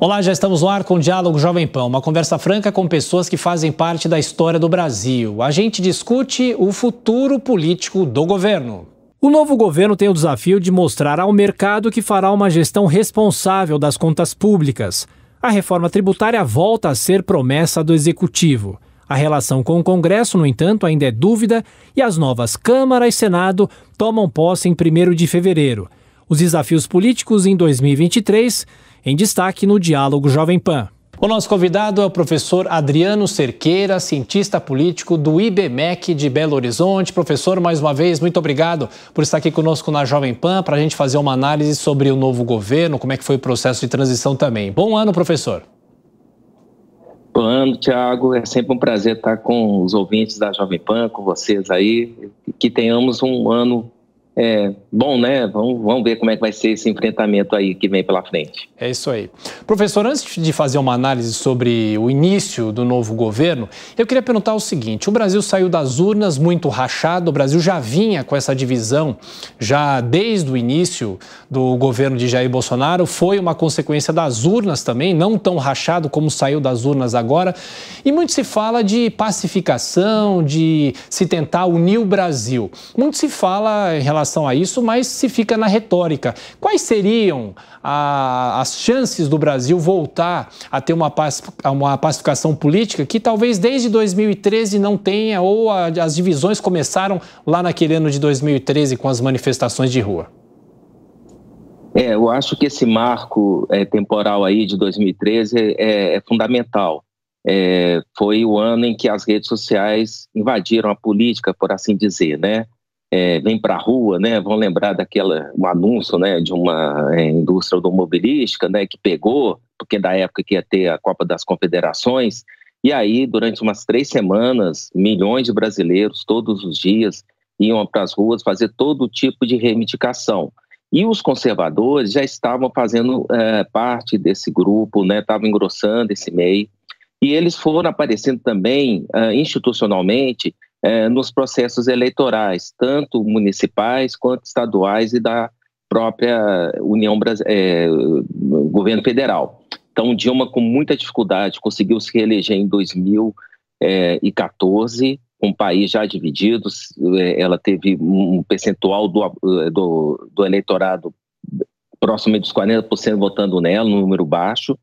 Olá, já estamos no ar com o Diálogo Jovem Pan, uma conversa franca com pessoas que fazem parte da história do Brasil. A gente discute o futuro político do governo. O novo governo tem o desafio de mostrar ao mercado que fará uma gestão responsável das contas públicas. A reforma tributária volta a ser promessa do Executivo. A relação com o Congresso, no entanto, ainda é dúvida e as novas Câmara e Senado tomam posse em 1º de fevereiro. Os desafios políticos em 2023, em destaque no Diálogo Jovem Pan. O nosso convidado é o professor Adriano Cerqueira, cientista político do IBMEC de Belo Horizonte. Professor, mais uma vez, muito obrigado por estar aqui conosco na Jovem Pan para a gente fazer uma análise sobre o novo governo, como é que foi o processo de transição também. Bom ano, professor. Bom ano, Thiago. É sempre um prazer estar com os ouvintes da Jovem Pan, com vocês aí. Que tenhamos um ano bom, né? Vamos ver como é que vai ser esse enfrentamento aí que vem pela frente. É isso aí. Professor, antes de fazer uma análise sobre o início do novo governo, eu queria perguntar o seguinte: o Brasil saiu das urnas muito rachado, o Brasil já vinha com essa divisão, já desde o início do governo de Jair Bolsonaro, foi uma consequência das urnas também, não tão rachado como saiu das urnas agora, e muito se fala de pacificação, de se tentar unir o Brasil. Muito se fala em relação a isso, mas se fica na retórica. Quais seriam as chances do Brasil voltar a ter uma pacificação política que talvez desde 2013 não tenha, ou as divisões começaram lá naquele ano de 2013 com as manifestações de rua? Eu acho que esse marco temporal aí de 2013 é fundamental. Foi o ano em que as redes sociais invadiram a política, por assim dizer, né? Vem para a rua, né? Vão lembrar um anúncio, né, de uma indústria automobilística, né, que pegou, porque da época que ia ter a Copa das Confederações, e aí durante umas 3 semanas, milhões de brasileiros todos os dias iam para as ruas fazer todo tipo de reivindicação. E os conservadores já estavam fazendo parte desse grupo, né, estavam engrossando esse meio, e eles foram aparecendo também institucionalmente nos processos eleitorais, tanto municipais quanto estaduais e da própria governo federal. Então, Dilma, com muita dificuldade, conseguiu se reeleger em 2014, com o país já dividido. Ela teve um percentual do eleitorado próximo dos 40% votando nela, um número baixo.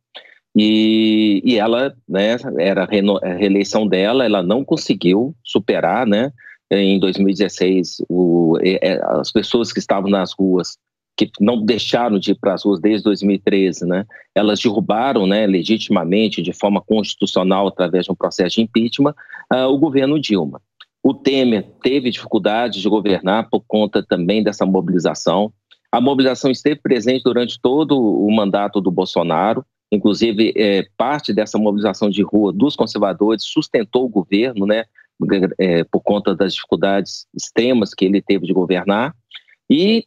E ela, né, era a reeleição dela, ela não conseguiu superar, né? Em 2016, as pessoas que estavam nas ruas, que não deixaram de ir para as ruas desde 2013, né? Elas derrubaram, né, legitimamente, de forma constitucional, através de um processo de impeachment, o governo Dilma. O Temer teve dificuldade de governar por conta também dessa mobilização. A mobilização esteve presente durante todo o mandato do Bolsonaro. Inclusive, parte dessa mobilização de rua dos conservadores sustentou o governo, né, por conta das dificuldades extremas que ele teve de governar, e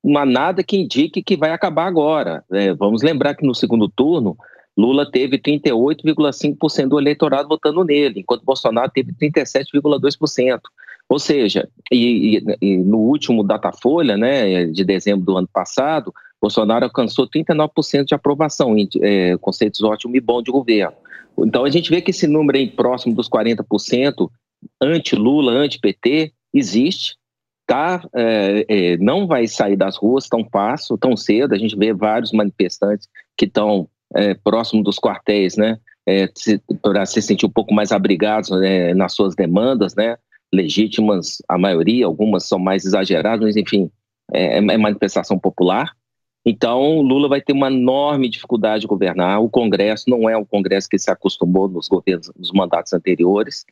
não há nada que indique que vai acabar agora. Vamos lembrar que no segundo turno, Lula teve 38,5% do eleitorado votando nele, enquanto Bolsonaro teve 37,2%. Ou seja, e no último Datafolha, né, de dezembro do ano passado, Bolsonaro alcançou 39% de aprovação, conceitos ótimo e bom de governo. Então a gente vê que esse número aí próximo dos 40%, anti-Lula, anti-PT, existe, tá? Não vai sair das ruas tão fácil, tão cedo. A gente vê vários manifestantes que estão próximo dos quartéis, né? Para se sentir um pouco mais abrigados nas suas demandas, né? Legítimas, a maioria, algumas são mais exageradas, mas enfim, é manifestação popular. Então, Lula vai ter uma enorme dificuldade de governar. O Congresso não é o Congresso que se acostumou nos governos, nos mandatos anteriores.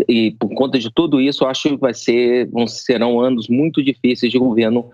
E por conta de tudo isso, eu acho que serão anos muito difíceis de governo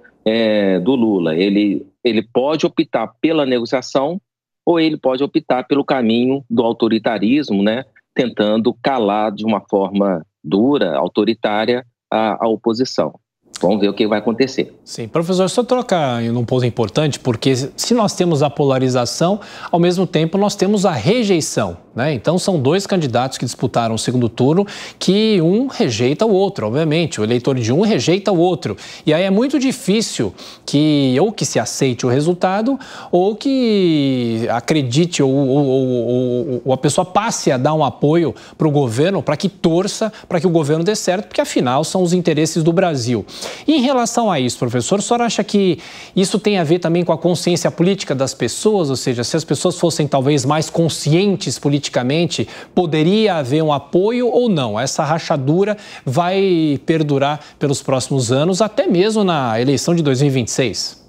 do Lula. Ele pode optar pela negociação ou ele pode optar pelo caminho do autoritarismo, né? Tentando calar de uma forma dura, autoritária, a oposição. Vamos ver o que vai acontecer. Sim, professor, só troca num ponto importante, porque se nós temos a polarização, ao mesmo tempo nós temos a rejeição. né? Então são dois candidatos que disputaram o segundo turno, que um rejeita o outro, obviamente. O eleitor de um rejeita o outro. E aí é muito difícil que se aceite o resultado ou que acredite ou a pessoa passe a dar um apoio para o governo, para que torça, para que o governo dê certo, porque afinal são os interesses do Brasil. E em relação a isso, professor, o senhor acha que isso tem a ver também com a consciência política das pessoas? Ou seja, se as pessoas fossem talvez mais conscientes politicamente, poderia haver um apoio ou não? Essa rachadura vai perdurar pelos próximos anos, até mesmo na eleição de 2026?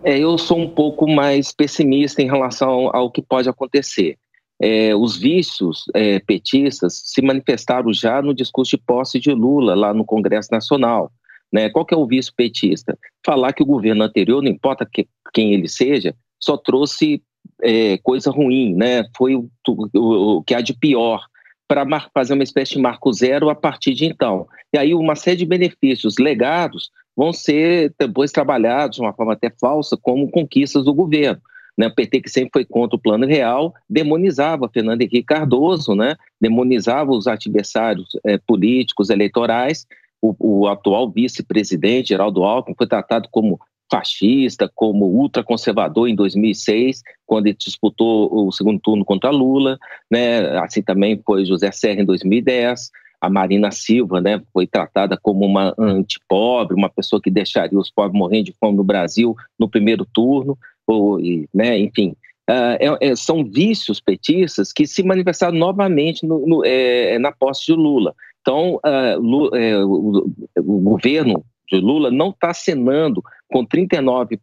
Eu sou um pouco mais pessimista em relação ao que pode acontecer. Os vícios petistas se manifestaram já no discurso de posse de Lula, lá no Congresso Nacional, né? Qual que é o vício petista? Falar que o governo anterior, não importa quem ele seja, só trouxe coisa ruim, né? Foi o que há de pior, para fazer uma espécie de marco zero a partir de então. E aí uma série de benefícios legados vão ser depois trabalhados de uma forma até falsa como conquistas do governo, né? O PT, que sempre foi contra o Plano Real, demonizava Fernando Henrique Cardoso, né? Demonizava os adversários políticos, eleitorais. O atual vice-presidente, Geraldo Alckmin, foi tratado como fascista, como ultraconservador em 2006, quando ele disputou o segundo turno contra Lula, né? Assim também foi José Serra em 2010, a Marina Silva, né, foi tratada como uma antipobre, uma pessoa que deixaria os pobres morrendo de fome no Brasil no primeiro turno, né, enfim. São vícios petistas que se manifestaram novamente na posse de Lula. Então, o governo de Lula não está acenando com 39%,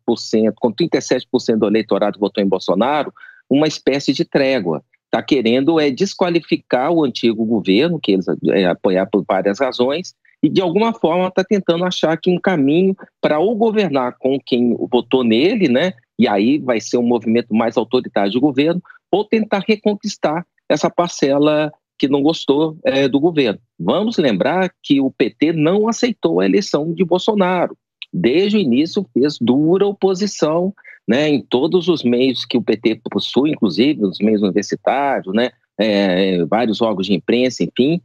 com 37% do eleitorado que votou em Bolsonaro, uma espécie de trégua. Está querendo desqualificar o antigo governo, que eles apoiaram por várias razões, e de alguma forma está tentando achar que um caminho para ou governar com quem votou nele, né? E aí vai ser um movimento mais autoritário de governo, ou tentar reconquistar essa parcela que não gostou do governo. Vamos lembrar que o PT não aceitou a eleição de Bolsonaro. Desde o início fez dura oposição, né, em todos os meios que o PT possui, inclusive nos meios universitários, né, vários órgãos de imprensa, enfim.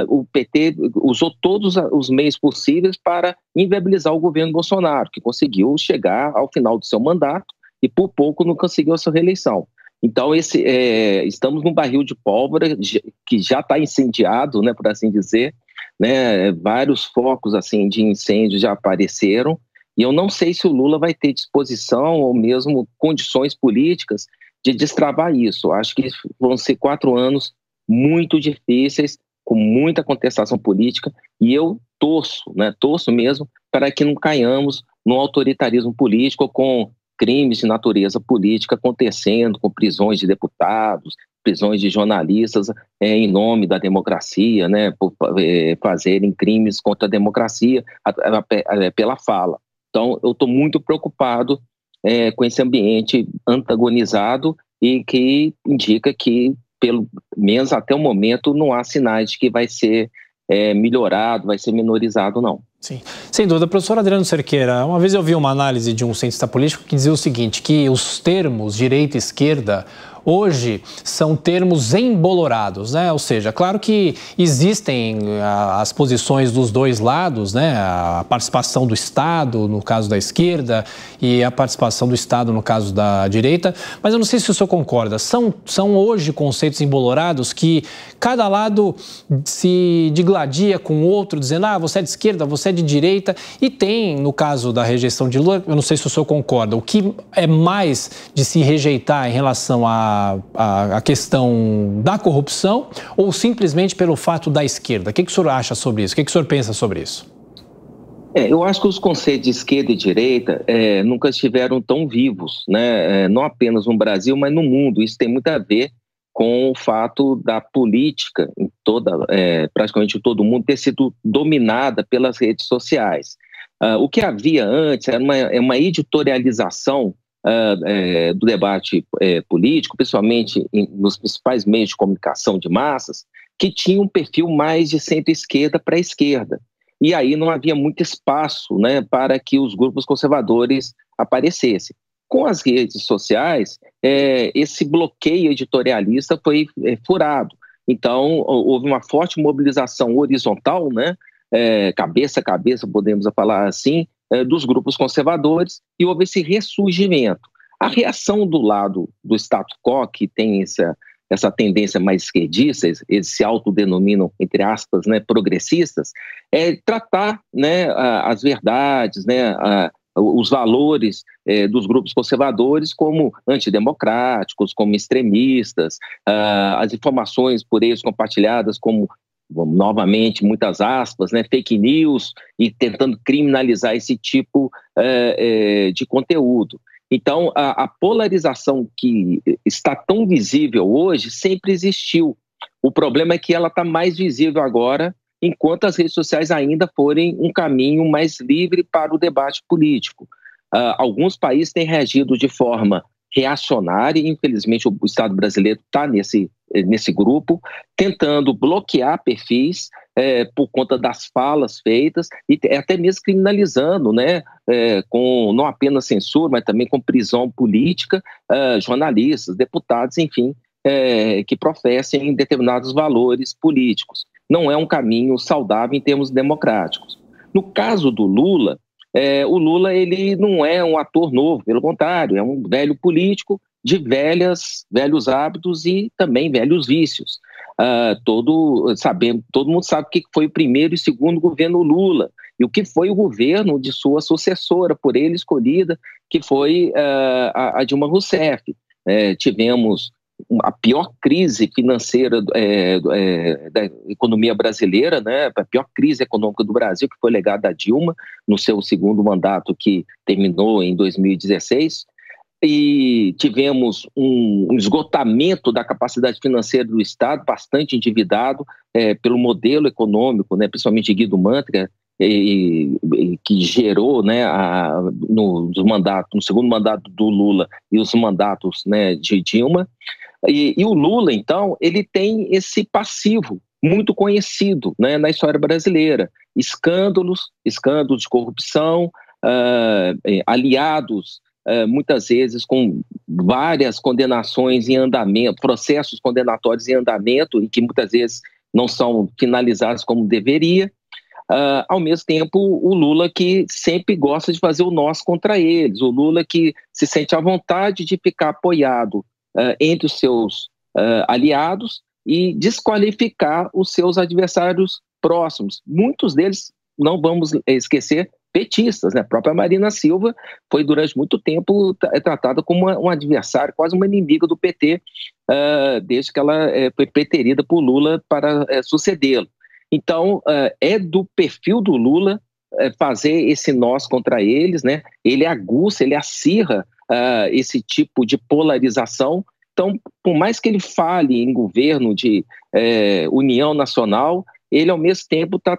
O PT usou todos os meios possíveis para inviabilizar o governo Bolsonaro, que conseguiu chegar ao final do seu mandato e por pouco não conseguiu a sua reeleição. Então, estamos num barril de pólvora que já está incendiado, né, por assim dizer, né, vários focos assim, de incêndio já apareceram, e eu não sei se o Lula vai ter disposição ou mesmo condições políticas de destravar isso. Acho que vão ser 4 anos muito difíceis, com muita contestação política, e eu torço mesmo para que não caiamos no autoritarismo político com crimes de natureza política acontecendo, com prisões de deputados, prisões de jornalistas em nome da democracia, né, por fazerem crimes contra a democracia pela fala. Então, eu estou muito preocupado com esse ambiente antagonizado e que indica que, pelo menos até o momento, não há sinais de que vai ser melhorado, vai ser minorizado, não. Sim, sem dúvida. Professor Adriano Cerqueira, uma vez eu vi uma análise de um cientista político que dizia o seguinte, que os termos direita e esquerda hoje são termos embolorados, né? Ou seja, claro que existem as posições dos dois lados, né? A participação do Estado, no caso da esquerda, e a participação do Estado, no caso da direita, mas eu não sei se o senhor concorda. São hoje conceitos embolorados que cada lado se digladia com o outro, dizendo, você é de esquerda, você é de direita, e tem, no caso da rejeição de Lula, eu não sei se o senhor concorda, o que é mais de se rejeitar em relação a questão da corrupção ou simplesmente pelo fato da esquerda? O que o senhor acha sobre isso? O que o senhor pensa sobre isso? Eu acho que os conceitos de esquerda e direita nunca estiveram tão vivos, né? Não apenas no Brasil, mas no mundo. Isso tem muito a ver com o fato da política em praticamente todo o mundo ter sido dominada pelas redes sociais. O que havia antes era uma editorialização do debate político, principalmente nos principais meios de comunicação de massas, que tinha um perfil mais de centro-esquerda para a esquerda. E aí não havia muito espaço, né, para que os grupos conservadores aparecessem. Com as redes sociais, esse bloqueio editorialista foi furado. Então, houve uma forte mobilização horizontal, né, cabeça a cabeça, podemos falar assim, dos grupos conservadores, e houve esse ressurgimento. A reação do lado do status quo, que tem essa tendência mais esquerdista, eles se autodenominam, entre aspas, né, progressistas, é tratar, né, as verdades, né, os valores dos grupos conservadores como antidemocráticos, como extremistas, as informações por eles compartilhadas como, novamente, muitas aspas, né, fake news, e tentando criminalizar esse tipo de conteúdo. Então, a polarização que está tão visível hoje sempre existiu. O problema é que ela está mais visível agora, enquanto as redes sociais ainda forem um caminho mais livre para o debate político. Alguns países têm reagido de forma reacionária, e infelizmente o Estado brasileiro está nesse grupo, tentando bloquear perfis por conta das falas feitas, e até mesmo criminalizando, né, com não apenas censura, mas também com prisão política, jornalistas, deputados, enfim, que professem determinados valores políticos. Não é um caminho saudável em termos democráticos. No caso do Lula, o Lula ele não é um ator novo, pelo contrário, é um velho político de velhos hábitos e também velhos vícios. Todo mundo sabe o que foi o primeiro e segundo governo Lula e o que foi o governo de sua sucessora, por ele escolhida, que foi a Dilma Rousseff. Tivemos a pior crise financeira da economia brasileira, né? A pior crise econômica do Brasil, que foi legada a Dilma no seu segundo mandato, que terminou em 2016, e tivemos um esgotamento da capacidade financeira do Estado, bastante endividado pelo modelo econômico, né? Principalmente Guido Mantega, que gerou, né, no segundo mandato do Lula e os mandatos, né, de Dilma. E o Lula, então, ele tem esse passivo muito conhecido, né, na história brasileira. Escândalos de corrupção, aliados, muitas vezes com várias condenações em andamento, processos condenatórios em andamento, e que muitas vezes não são finalizados como deveria. Ao mesmo tempo, o Lula que sempre gosta de fazer o nós contra eles, o Lula que se sente à vontade de ficar apoiado entre os seus aliados e desqualificar os seus adversários próximos. Muitos deles, não vamos esquecer, petistas, né? A própria Marina Silva foi durante muito tempo tratada como um adversário, quase uma inimiga do PT, desde que ela foi preterida por Lula para sucedê-lo. Então, é do perfil do Lula fazer esse nós contra eles, né? Ele aguça, ele acirra esse tipo de polarização. Então, por mais que ele fale em governo de união nacional, ele ao mesmo tempo está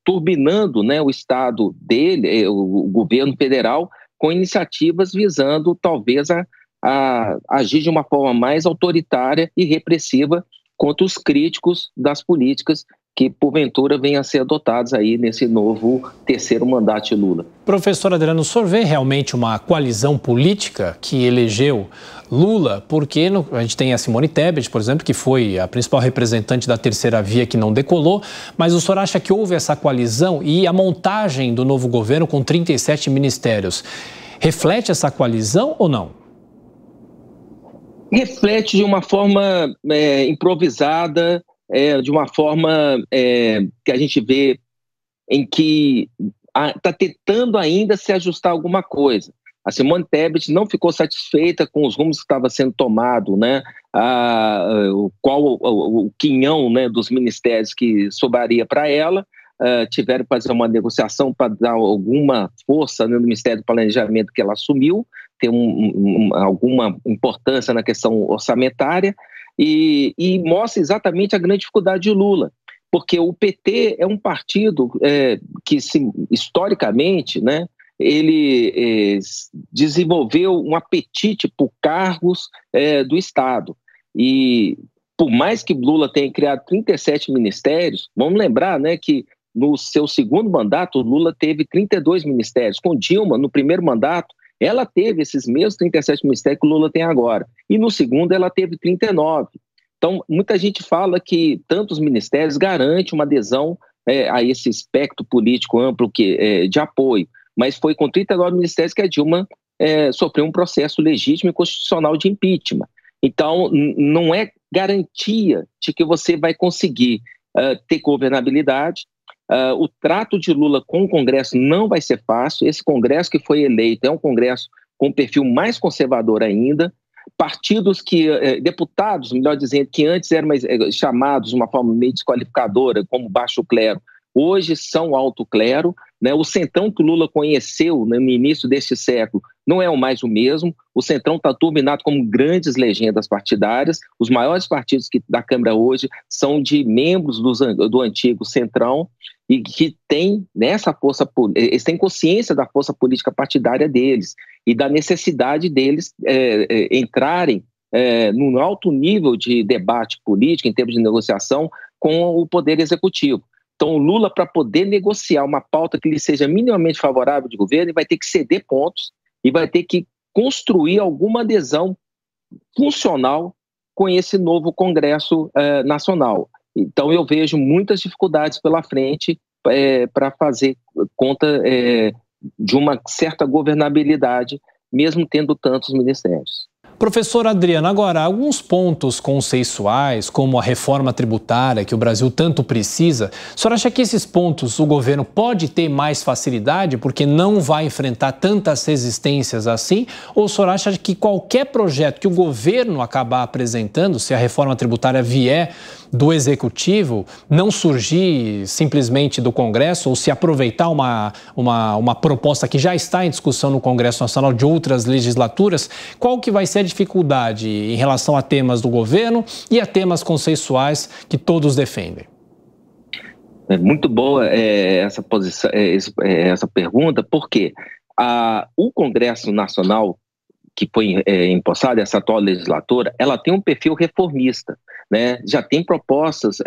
turbinando, né, o Estado dele, o governo federal, com iniciativas visando talvez a agir de uma forma mais autoritária e repressiva contra os críticos das políticas que, porventura, venham a ser adotados aí nesse novo terceiro mandato de Lula. Professor Adriano, o senhor vê realmente uma coalizão política que elegeu Lula? Porque a gente tem a Simone Tebet, por exemplo, que foi a principal representante da terceira via, que não decolou, mas o senhor acha que houve essa coalizão e a montagem do novo governo com 37 ministérios reflete essa coalizão ou não? Reflete de uma forma improvisada, de uma forma que a gente vê em que está tentando ainda se ajustar alguma coisa. A Simone Tebet não ficou satisfeita com os rumos que estava sendo tomado, né? O quinhão, né, dos ministérios que sobraria para ela. Tiveram que fazer uma negociação para dar alguma força, né, no Ministério do Planejamento que ela assumiu, ter alguma importância na questão orçamentária, e mostra exatamente a grande dificuldade de Lula, porque o PT é um partido que, historicamente, né, ele desenvolveu um apetite por cargos do Estado, e por mais que Lula tenha criado 37 ministérios, vamos lembrar, né, que no seu segundo mandato, Lula teve 32 ministérios. Com Dilma, no primeiro mandato, ela teve esses mesmos 37 ministérios que o Lula tem agora. E no segundo ela teve 39. Então, muita gente fala que tantos ministérios garante uma adesão a esse espectro político amplo de apoio, mas foi com 39 ministérios que a Dilma sofreu um processo legítimo e constitucional de impeachment. Então, não é garantia de que você vai conseguir ter governabilidade. O trato de Lula com o Congresso não vai ser fácil. Esse Congresso que foi eleito é um Congresso com um perfil mais conservador ainda. Partidos deputados, melhor dizendo, que antes eram chamados de uma forma meio desqualificadora, como baixo clero, hoje são alto clero, né? O centrão que o Lula conheceu, né, no início deste século não é mais o mesmo. O centrão está turbinado como grandes legendas partidárias. Os maiores partidos da Câmara hoje são de membros do antigo centrão e que têm eles têm consciência da força política partidária deles e da necessidade deles entrarem num alto nível de debate político, em termos de negociação, com o poder executivo. Então, o Lula, para poder negociar uma pauta que lhe seja minimamente favorável de governo, ele vai ter que ceder pontos e vai ter que construir alguma adesão funcional com esse novo Congresso Nacional. Então, eu vejo muitas dificuldades pela frente para fazer conta de uma certa governabilidade, mesmo tendo tantos ministérios. Professor Adriano, agora, alguns pontos conceituais, como a reforma tributária, que o Brasil tanto precisa, o senhor acha que esses pontos o governo pode ter mais facilidade, porque não vai enfrentar tantas resistências assim? Ou o senhor acha que qualquer projeto que o governo acabar apresentando, se a reforma tributária vier do Executivo, não surgir simplesmente do Congresso, ou se aproveitar uma proposta que já está em discussão no Congresso Nacional de outras legislaturas, qual que vai ser a dificuldade em relação a temas do governo e a temas consensuais que todos defendem? É muito boa essa pergunta, porque o Congresso Nacional, que foi empossado, essa atual legislatura, ela tem um perfil reformista, né? Já tem propostas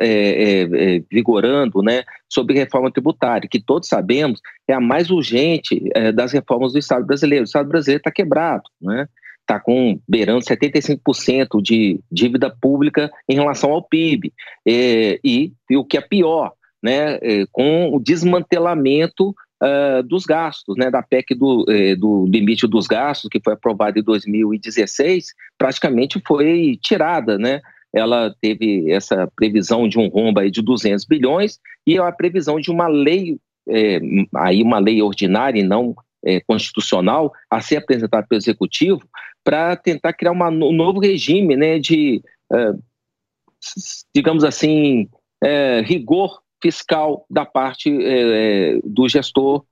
vigorando, né, sobre reforma tributária, que todos sabemos é a mais urgente das reformas do Estado brasileiro. O Estado brasileiro está quebrado, né? Está beirando 75% de dívida pública em relação ao PIB. E o que é pior, né, com o desmantelamento dos gastos, né, da PEC do limite dos gastos, que foi aprovada em 2016, praticamente foi tirada, né? Ela teve essa previsão de um rombo aí de 200 bilhões e a previsão de uma lei, uma lei ordinária e não constitucional, a ser apresentada pelo Executivo, para tentar criar um novo regime, né, de, digamos assim, rigor fiscal da parte do gestor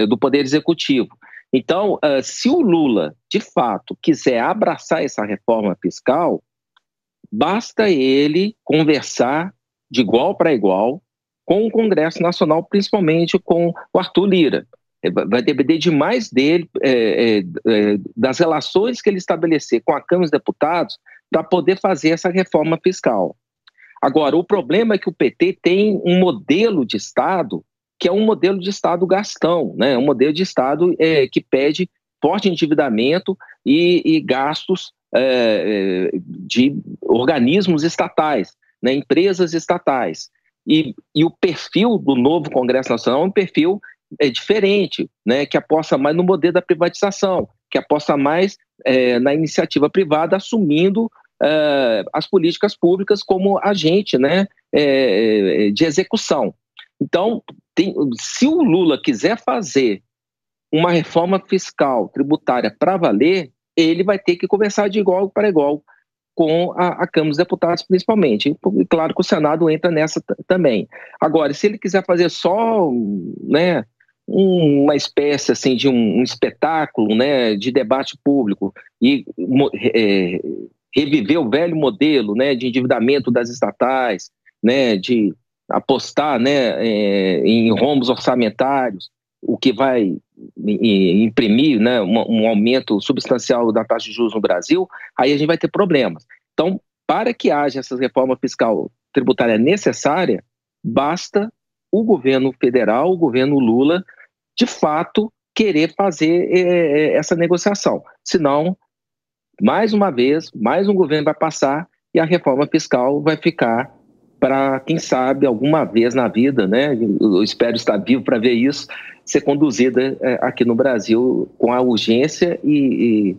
do Poder Executivo. Então, se o Lula, de fato, quiser abraçar essa reforma fiscal, basta ele conversar de igual para igual com o Congresso Nacional, principalmente com o Arthur Lira. Vai depender demais dele, das relações que ele estabelecer com a Câmara dos Deputados para poder fazer essa reforma fiscal. Agora, o problema é que o PT tem um modelo de Estado que é um modelo de Estado gastão, né? Um modelo de Estado que pede forte endividamento e gastos de organismos estatais, né? Empresas estatais. E o perfil do novo Congresso Nacional é um perfil diferente, né? Que aposta mais no modelo da privatização, que aposta mais na iniciativa privada, assumindo as políticas públicas como agente, né, de execução. Então, se o Lula quiser fazer uma reforma fiscal, tributária para valer, ele vai ter que conversar de igual para igual com a Câmara dos Deputados, principalmente. E claro que o Senado entra nessa também. Agora, se ele quiser fazer só, né, uma espécie assim, de um espetáculo, né, de debate público e reviver o velho modelo, né, de endividamento das estatais, né, de apostar, né, em rombos orçamentários, o que vai imprimir, né, um aumento substancial da taxa de juros no Brasil, aí a gente vai ter problemas. Então, para que haja essa reforma fiscal tributária necessária, basta o governo federal, o governo Lula, de fato, querer fazer essa negociação. Senão, mais uma vez, mais um governo vai passar e a reforma fiscal vai ficar para, quem sabe, alguma vez na vida, né? Eu espero estar vivo para ver isso, ser conduzida aqui no Brasil com a urgência e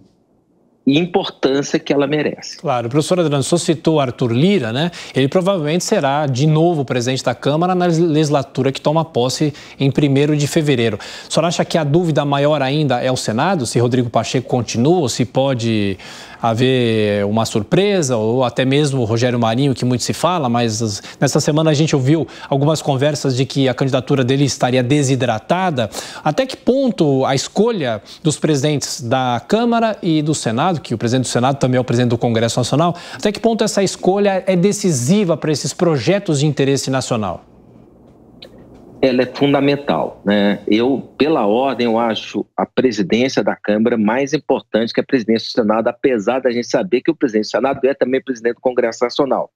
importância que ela merece. Claro, o professor Adriano, o senhor citou Arthur Lira, né? Ele provavelmente será de novo presidente da Câmara na legislatura que toma posse em 1º de fevereiro. O senhor acha que a dúvida maior ainda é o Senado, se Rodrigo Pacheco continua, ou se pode haver uma surpresa, ou até mesmo o Rogério Marinho, que muito se fala, mas nessa semana a gente ouviu algumas conversas de que a candidatura dele estaria desidratada. Até que ponto a escolha dos presidentes da Câmara e do Senado, que o presidente do Senado também é o presidente do Congresso Nacional, até que ponto essa escolha é decisiva para esses projetos de interesse nacional? Ela é fundamental, né? Pela ordem, eu acho a presidência da Câmara mais importante que a presidência do Senado, apesar da gente saber que o presidente do Senado é também presidente do Congresso Nacional.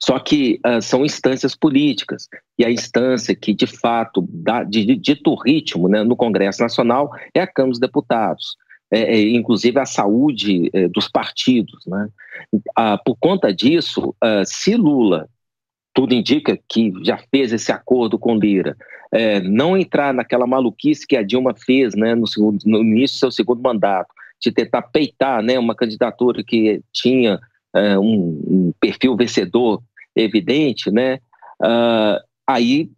Só que são instâncias políticas, e a instância que, de fato, dita o ritmo, né, no Congresso Nacional é a Câmara dos Deputados, inclusive a saúde dos partidos, né? Por conta disso, se Lula, tudo indica que já fez esse acordo com Lira, não entrar naquela maluquice que a Dilma fez, né, no início do seu segundo mandato, de tentar peitar, né, uma candidatura que tinha um perfil vencedor evidente, né, aí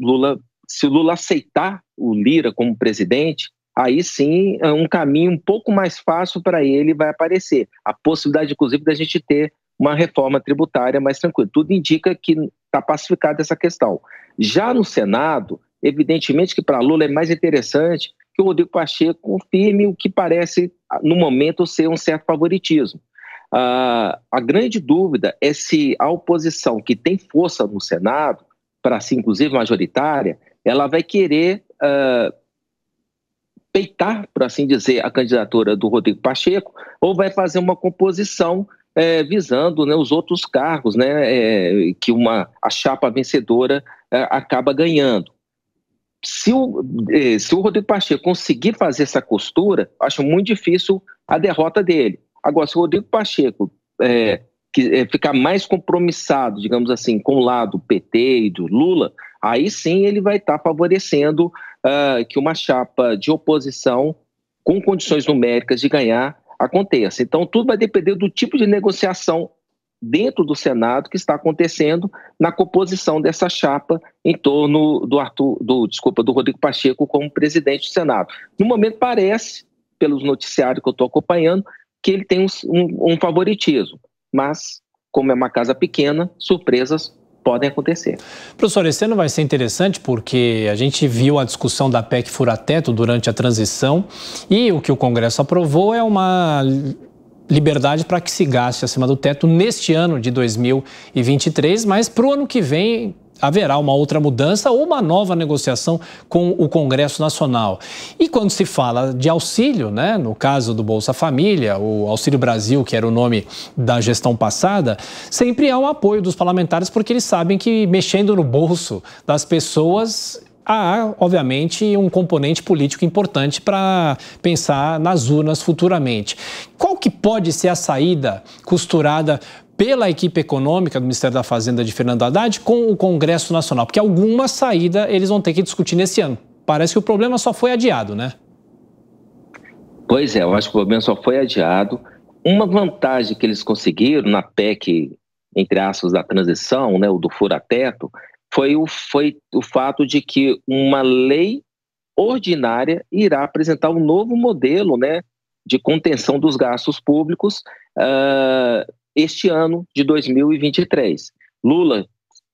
se Lula aceitar o Lira como presidente, aí sim um caminho um pouco mais fácil para ele vai aparecer. A possibilidade, inclusive, da gente ter uma reforma tributária mais tranquila. Tudo indica que está pacificada essa questão. Já no Senado, evidentemente que para Lula é mais interessante que o Rodrigo Pacheco confirme o que parece, no momento, ser um certo favoritismo. A grande dúvida é se a oposição, que tem força no Senado, para ser inclusive majoritária, ela vai querer peitar, por assim dizer, a candidatura do Rodrigo Pacheco, ou vai fazer uma composição visando, né, os outros cargos, né, que a chapa vencedora acaba ganhando. Se o Rodrigo Pacheco conseguir fazer essa costura, acho muito difícil a derrota dele. Agora, se o Rodrigo Pacheco ficar mais compromissado, digamos assim, com o lado PT e do Lula, aí sim ele vai estar favorecendo que uma chapa de oposição com condições numéricas de ganhar aconteça. Então, tudo vai depender do tipo de negociação dentro do Senado que está acontecendo na composição dessa chapa em torno do Rodrigo Pacheco como presidente do Senado. No momento, parece, pelos noticiários que eu estou acompanhando, que ele tem um favoritismo, mas, como é uma casa pequena, surpresas podem acontecer. Professor, esse ano vai ser interessante porque a gente viu a discussão da PEC fura-teto durante a transição e o que o Congresso aprovou é uma liberdade para que se gaste acima do teto neste ano de 2023, mas para o ano que vem haverá uma outra mudança ou uma nova negociação com o Congresso Nacional. E quando se fala de auxílio, né, no caso do Bolsa Família, o Auxílio Brasil, que era o nome da gestão passada, sempre há um apoio dos parlamentares porque eles sabem que mexendo no bolso das pessoas há, obviamente, um componente político importante para pensar nas urnas futuramente. Qual que pode ser a saída costurada pela equipe econômica do Ministério da Fazenda de Fernando Haddad com o Congresso Nacional? Porque alguma saída eles vão ter que discutir nesse ano. Parece que o problema só foi adiado, né? Pois é, eu acho que o problema só foi adiado. Uma vantagem que eles conseguiram na PEC, entre aspas, da transição, né, o do fura-teto, foi o fato de que uma lei ordinária irá apresentar um novo modelo, né, de contenção dos gastos públicos este ano de 2023. Lula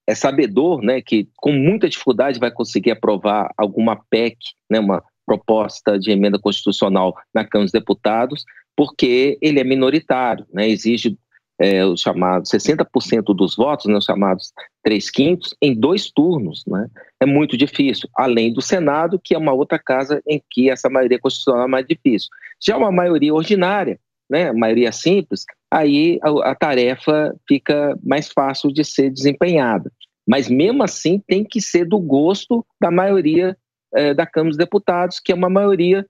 é sabedor, né, que com muita dificuldade vai conseguir aprovar alguma PEC, né, uma proposta de emenda constitucional na Câmara dos Deputados, porque ele é minoritário, né, exige os chamados 60% dos votos, né, os chamados 3/5, em 2 turnos, né? É muito difícil, além do Senado, que é uma outra casa em que essa maioria constitucional é mais difícil. Já uma maioria ordinária, né, maioria simples, aí a tarefa fica mais fácil de ser desempenhada. Mas mesmo assim tem que ser do gosto da maioria da Câmara dos Deputados, que é uma maioria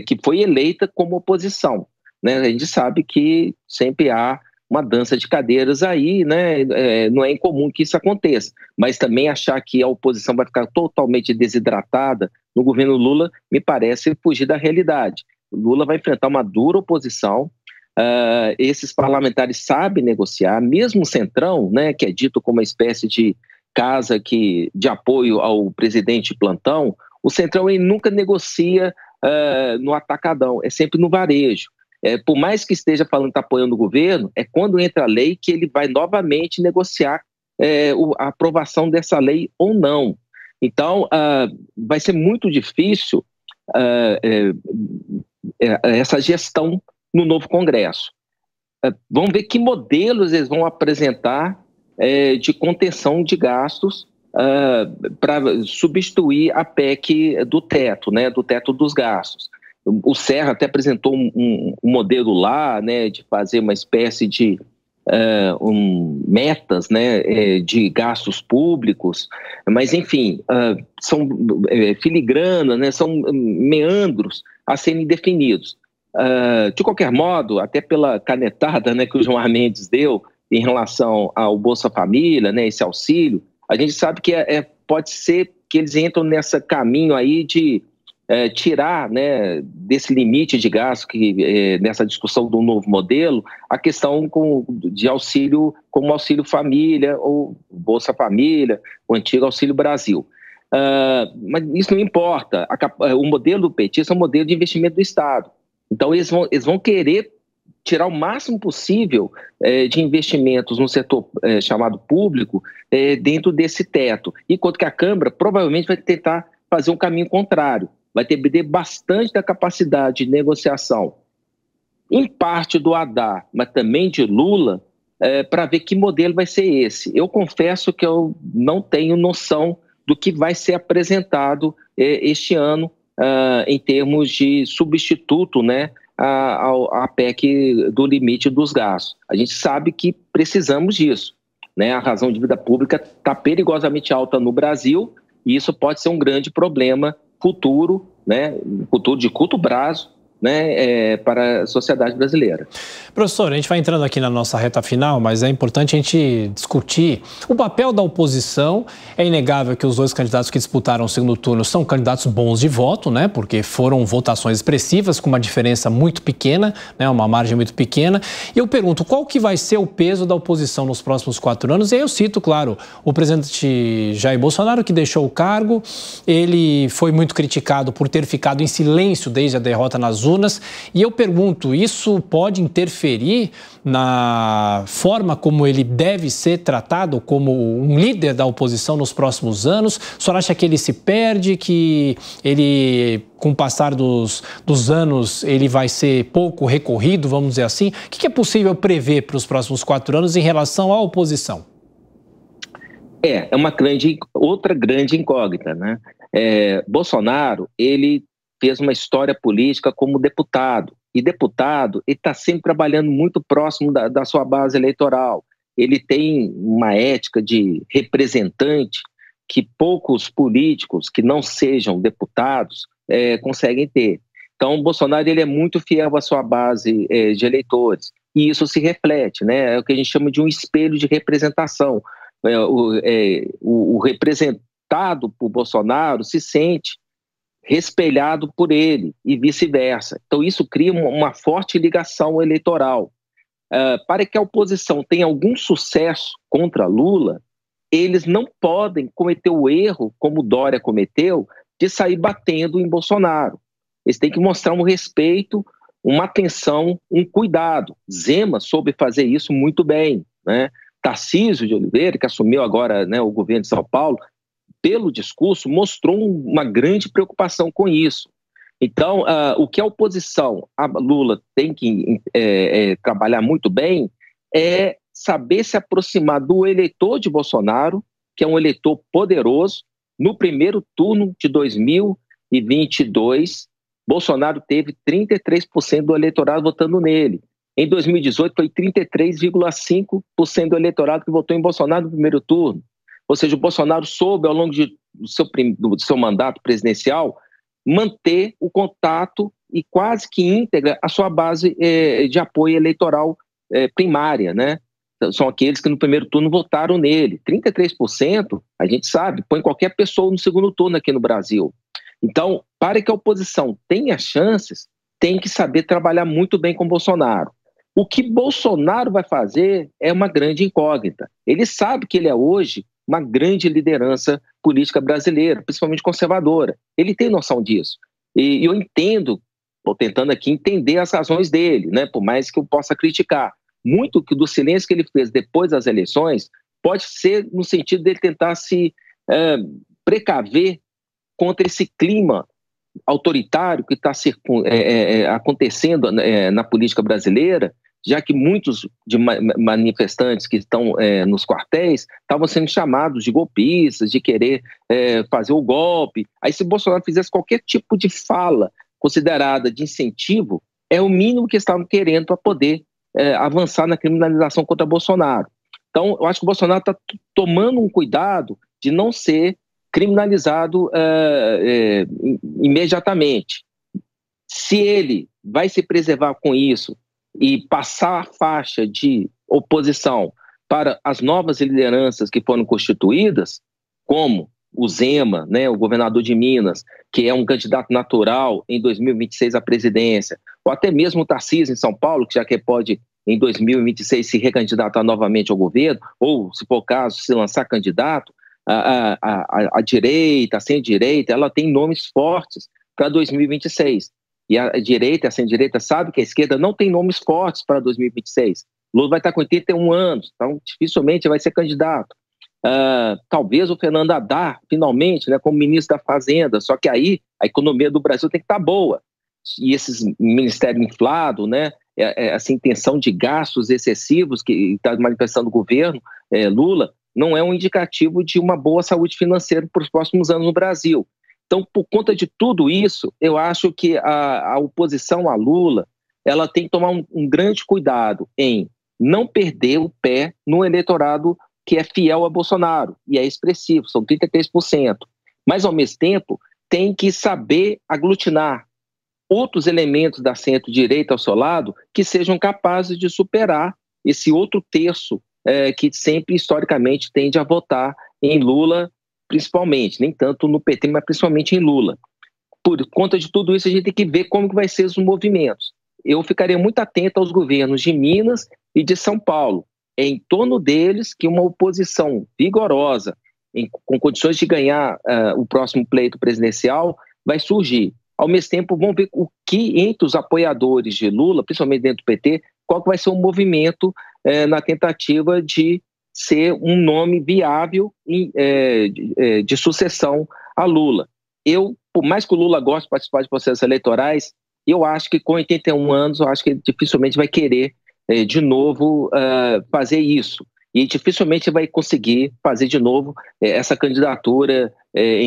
que foi eleita como oposição, né? A gente sabe que sempre há uma dança de cadeiras aí, né? Não é incomum que isso aconteça, mas também achar que a oposição vai ficar totalmente desidratada no governo Lula me parece fugir da realidade. O Lula vai enfrentar uma dura oposição. Esses parlamentares sabem negociar, mesmo o Centrão, né, que é dito como uma espécie de casa de apoio ao presidente plantão, o Centrão ele nunca negocia no atacadão, é sempre no varejo. Por mais que esteja falando que está apoiando o governo, é quando entra a lei que ele vai novamente negociar a aprovação dessa lei ou não. Então, vai ser muito difícil essa gestão no novo Congresso. Vamos ver que modelos eles vão apresentar de contenção de gastos para substituir a PEC do teto, né, do teto dos gastos. O Serra até apresentou um modelo lá, né, de fazer uma espécie de metas, né, de gastos públicos, mas enfim, são filigranas, né, são meandros a serem definidos. De qualquer modo, até pela canetada, né, que o Gilmar Mendes deu em relação ao Bolsa Família, né, esse auxílio, a gente sabe que pode ser que eles entram nesse caminho aí de tirar, né, desse limite de gasto, nessa discussão do novo modelo, a questão de auxílio como Auxílio Família ou Bolsa Família, o antigo Auxílio Brasil. Mas isso não importa. O modelo do petista é um modelo de investimento do Estado. Então eles vão querer tirar o máximo possível de investimentos no setor chamado público dentro desse teto, enquanto que a Câmara provavelmente vai tentar fazer um caminho contrário, vai perder bastante da capacidade de negociação, em parte do Haddad, mas também de Lula, para ver que modelo vai ser esse. Eu confesso que eu não tenho noção do que vai ser apresentado este ano em termos de substituto, né, a PEC do limite dos gastos. A gente sabe que precisamos disso, né? A razão de vida pública está perigosamente alta no Brasil e isso pode ser um grande problema futuro, né? Futuro de curto prazo, né, para a sociedade brasileira. Professor, a gente vai entrando aqui na nossa reta final, mas é importante a gente discutir o papel da oposição. É inegável que os dois candidatos que disputaram o segundo turno são candidatos bons de voto, né, porque foram votações expressivas com uma diferença muito pequena, né, uma margem muito pequena. E eu pergunto, qual que vai ser o peso da oposição nos próximos 4 anos? E aí eu cito, claro, o presidente Jair Bolsonaro, que deixou o cargo. Ele foi muito criticado por ter ficado em silêncio desde a derrota nas urnas, e eu pergunto, isso pode interferir na forma como ele deve ser tratado como um líder da oposição nos próximos anos? O senhor acha que ele se perde, que ele, com o passar dos anos, ele vai ser pouco recorrido, vamos dizer assim? O que é possível prever para os próximos 4 anos em relação à oposição? É outra grande incógnita, né? Bolsonaro, ele fez uma história política como deputado. E deputado, ele está sempre trabalhando muito próximo da sua base eleitoral. Ele tem uma ética de representante que poucos políticos que não sejam deputados conseguem ter. Então, o Bolsonaro ele é muito fiel à sua base de eleitores. E isso se reflete, né? É o que a gente chama de um espelho de representação. O representado por Bolsonaro se sente espelhado por ele e vice-versa. Então isso cria uma forte ligação eleitoral. Para que a oposição tenha algum sucesso contra Lula, eles não podem cometer o erro, como Dória cometeu, de sair batendo em Bolsonaro. Eles têm que mostrar um respeito, uma atenção, um cuidado. Zema soube fazer isso muito bem, né? Tarcísio de Oliveira, que assumiu agora, né, o governo de São Paulo, pelo discurso, mostrou uma grande preocupação com isso. Então, o que a oposição a Lula tem que trabalhar muito bem é saber se aproximar do eleitor de Bolsonaro, que é um eleitor poderoso. No primeiro turno de 2022, Bolsonaro teve 33% do eleitorado votando nele. Em 2018, foi 33,5% do eleitorado que votou em Bolsonaro no primeiro turno. Ou seja, o Bolsonaro soube, ao longo do seu mandato presidencial, manter o contato e quase que íntegra a sua base de apoio eleitoral primária, né? São aqueles que no primeiro turno votaram nele. 33%, a gente sabe, põe qualquer pessoa no segundo turno aqui no Brasil. Então, para que a oposição tenha chances, tem que saber trabalhar muito bem com Bolsonaro. O que Bolsonaro vai fazer é uma grande incógnita. Ele sabe que ele é hoje uma grande liderança política brasileira, principalmente conservadora. Ele tem noção disso. E eu entendo, estou tentando aqui entender as razões dele, né? Por mais que eu possa criticar. Muito do silêncio que ele fez depois das eleições pode ser no sentido dele tentar se precaver contra esse clima autoritário que está acontecendo na política brasileira, já que muitos manifestantes que estão nos quartéis estavam sendo chamados de golpistas, de querer fazer o golpe. Aí, se Bolsonaro fizesse qualquer tipo de fala considerada de incentivo, é o mínimo que estavam querendo para poder avançar na criminalização contra Bolsonaro. Então, eu acho que o Bolsonaro está tomando um cuidado de não ser criminalizado imediatamente. Se ele vai se preservar com isso e passar a faixa de oposição para as novas lideranças que foram constituídas, como o Zema, né, o governador de Minas, que é um candidato natural em 2026 à presidência, ou até mesmo o Tarcísio em São Paulo, que já que pode em 2026 se recandidatar novamente ao governo, ou, se for o caso, se lançar candidato, a direita, a centro-direita, ela tem nomes fortes para 2026. E a direita, a centro-direita sabe que a esquerda não tem nomes fortes para 2026. Lula vai estar com 81 anos, então dificilmente vai ser candidato. Talvez o Fernando Haddad, finalmente, né, como ministro da Fazenda, só que aí a economia do Brasil tem que estar boa. E esses ministérios inflados, né, essa intenção de gastos excessivos que está manifestando o governo Lula, não é um indicativo de uma boa saúde financeira para os próximos anos no Brasil. Então, por conta de tudo isso, eu acho que a oposição a Lula, ela tem que tomar um grande cuidado em não perder o pé no eleitorado que é fiel a Bolsonaro, e é expressivo, são 33%. Mas, ao mesmo tempo, tem que saber aglutinar outros elementos da centro-direita ao seu lado que sejam capazes de superar esse outro terço que sempre, historicamente, tende a votar em Lula, principalmente, nem tanto no PT, mas principalmente em Lula. Por conta de tudo isso, a gente tem que ver como que vai ser os movimentos. Eu ficaria muito atento aos governos de Minas e de São Paulo. É em torno deles que uma oposição vigorosa, com condições de ganhar o próximo pleito presidencial, vai surgir. Ao mesmo tempo, vamos ver o que entre os apoiadores de Lula, principalmente dentro do PT, qual que vai ser o movimento na tentativa de ser um nome viável de sucessão a Lula. Por mais que o Lula goste de participar de processos eleitorais, eu acho que com 81 anos, eu acho que ele dificilmente vai querer de novo fazer isso. E dificilmente vai conseguir fazer de novo essa candidatura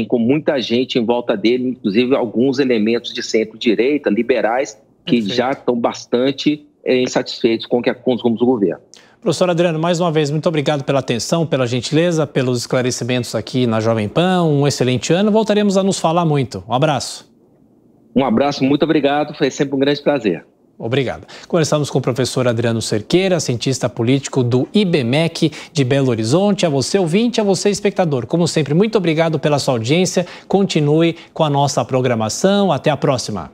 com muita gente em volta dele, inclusive alguns elementos de centro-direita, liberais, que já estão bastante insatisfeitos com os rumos do governo. Professor Adriano, mais uma vez, muito obrigado pela atenção, pela gentileza, pelos esclarecimentos aqui na Jovem Pan. Um excelente ano. Voltaremos a nos falar muito. Um abraço. Um abraço, muito obrigado. Foi sempre um grande prazer. Obrigado. Conversamos com o professor Adriano Cerqueira, cientista político do IBMEC de Belo Horizonte. A você, ouvinte, a você, espectador. Como sempre, muito obrigado pela sua audiência. Continue com a nossa programação. Até a próxima.